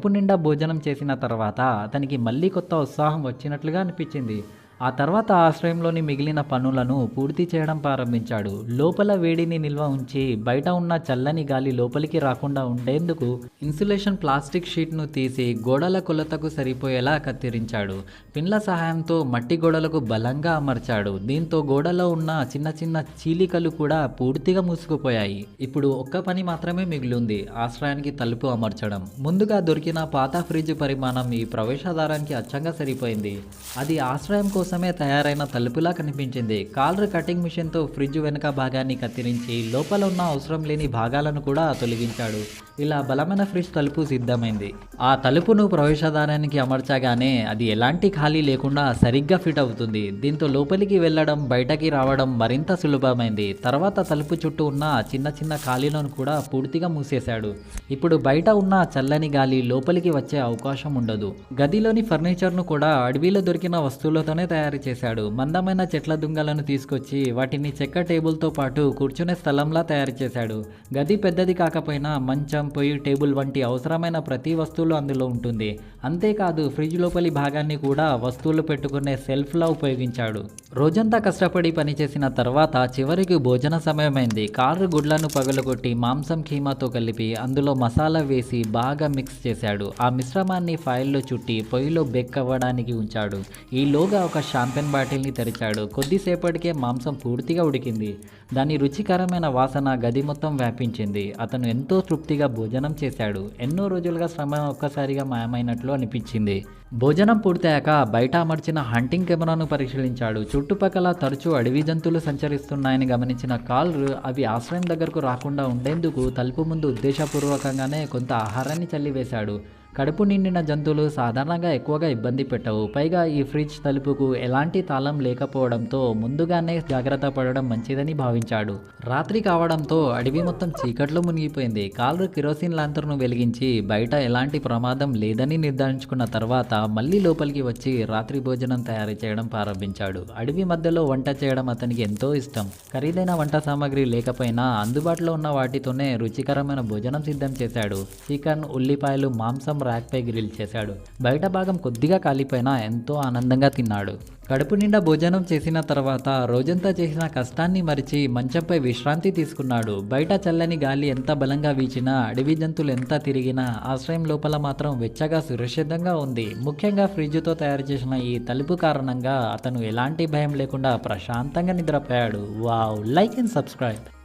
కడుపు నిండా భోజనం చేసిన తర్వాత అతనికి మళ్ళీ కొత్త ఉత్సాహం వచ్చినట్లుగా అనిపించింది. ఆ తర్వాత ఆశ్రయంలోని మిగిలిన పనులను పూర్తి చేయడం ప్రారంభించాడు. లోపల వేడిని నిల్వ ఉంచి బయట ఉన్న చల్లని గాలి లోపలికి రాకుండా ఉండేందుకు ఇన్సులేషన్ ప్లాస్టిక్ షీట్ను తీసి గోడల కొలతకు సరిపోయేలా కత్తిరించాడు. పిన్ల సహాయంతో మట్టి గోడలకు బలంగా అమర్చాడు. దీంతో గోడలో ఉన్న చిన్న చిన్న చీలికలు కూడా పూర్తిగా మూసుకుపోయాయి. ఇప్పుడు ఒక్క పని మాత్రమే మిగిలింది, ఆశ్రయానికి తలుపు అమర్చడం. ముందుగా దొరికిన పాత ఫ్రిడ్జ్ పరిమాణం ఈ ప్రవేశద్వారానికి అచ్చంగా సరిపోయింది. అది ఆశ్రయం కోసమే తయారైన తలుపులా కనిపించింది. కాలర్ కటింగ్ మిషన్తో ఫ్రిడ్జ్ వెనుక భాగాన్ని కత్తిరించి లోపల ఉన్న అవసరం లేని భాగాలను కూడా తొలగించాడు. ఇలా బలమైన ఫ్రిడ్జ్ తలుపు సిద్ధమైంది. ఆ తలుపును ప్రవేశద్వారానికి అమర్చగానే అది ఎలాంటి ఖాళీ లేకుండా సరిగ్గా ఫిట్ అవుతుంది. దీంతో లోపలికి వెళ్ళడం బయటకి రావడం మరింత సులభమైంది. తర్వాత తలుపు చుట్టూ ఉన్న చిన్న చిన్న ఖాళీలను కూడా పూర్తిగా మూసేశాడు. ఇప్పుడు బయట ఉన్న చల్లని గాలి లోపలికి వచ్చే అవకాశం ఉండదు. గదిలోని ఫర్నిచర్ను కూడా అడవిలో దొరికిన వస్తువులతోనే తయారు చేశాడు. మందమైన చెట్ల దుంగలను తీసుకొచ్చి వాటిని చెక్క టేబుల్తో పాటు కూర్చునే స్థలంలా తయారు చేశాడు. గది పెద్దది కాకపోయినా మంచం, పొయ్యి, టేబుల్ వంటి అవసరమైన ప్రతి వస్తువులు అందులో ఉంటుంది. అంతేకాదు ఫ్రిడ్జ్ లోపలి భాగాన్ని కూడా వస్తువులు పెట్టుకునే సెల్ఫ్లా ఉపయోగించాడు. రోజంతా కష్టపడి పనిచేసిన తర్వాత చివరికి భోజన సమయమైంది. కారు గుడ్లను పగలగొట్టి మాంసం కీమాతో కలిపి అందులో మసాలా వేసి బాగా మిక్స్ చేశాడు. ఆ మిశ్రమాన్ని ఫైల్లో చుట్టి పొయ్యిలో బేక్ అవ్వడానికి ఉంచాడు. ఈలోగా ఒక షాంపెన్ బాటిల్ని తెరిచాడు. కొద్దిసేపటికే మాంసం పూర్తిగా ఉడికింది. దాని రుచికరమైన వాసన గది మొత్తం వ్యాపించింది. అతను ఎంతో తృప్తిగా భోజనం చేశాడు. ఎన్నో రోజులుగా శ్రమ ఒక్కసారిగా మాయమైనట్లు అనిపించింది. భోజనం పూర్తయ్యాక బయట అమర్చిన హంటింగ్ కెమెరాను పరిశీలించాడు. చుట్టుపక్కల తరచూ అడవి జంతువులు సంచరిస్తున్నాయని గమనించిన కాలర్ అవి ఆశ్రయం దగ్గరకు రాకుండా ఉండేందుకు తలుపు ముందు ఉద్దేశపూర్వకంగానే కొంత ఆహారాన్ని చల్లివేశాడు. కడుపు నిండిన జంతువులు సాధారణంగా ఎక్కువగా ఇబ్బంది పెట్టవు. పైగా ఈ ఫ్రిడ్జ్ తలుపుకు ఎలాంటి తాళం లేకపోవడంతో ముందుగానే జాగ్రత్త పడడం మంచిదని భావించాడు. రాత్రి కావడంతో అడవి మొత్తం చీకట్లో మునిగిపోయింది. కాలర్ కిరోసిన్ లాంతర్ను వెలిగించి బయట ఎలాంటి ప్రమాదం లేదని నిర్ధారించుకున్న తర్వాత మళ్ళీ లోపలికి వచ్చి రాత్రి భోజనం తయారు చేయడం ప్రారంభించాడు. అడవి మధ్యలో వంట చేయడం అతనికి ఎంతో ఇష్టం. ఖరీదైన వంట సామాగ్రి లేకపోయినా అందుబాటులో ఉన్న వాటితోనే రుచికరమైన భోజనం సిద్ధం చేశాడు. చికెన్, ఉల్లిపాయలు, మాంసం ర్యాక్పై గ్రిల్ చేశాడు. బయట భాగం కొద్దిగా కాలిపోయినా ఎంతో ఆనందంగా తిన్నాడు. కడుపు నిండా భోజనం చేసిన తర్వాత రోజంతా చేసిన కష్టాన్ని మరిచి మంచంపై విశ్రాంతి తీసుకున్నాడు. బయట చల్లని గాలి ఎంత బలంగా వీచినా, అడవి జంతువులు ఎంత తిరిగినా ఆశ్రయం లోపల మాత్రం వెచ్చగా సురక్షితంగా ఉంది. ముఖ్యంగా ఫ్రిడ్జ్తో తయారు చేసిన ఈ తలుపు కారణంగా అతను ఎలాంటి భయం లేకుండా ప్రశాంతంగా నిద్రపోయాడు. వావ్! Like and subscribe.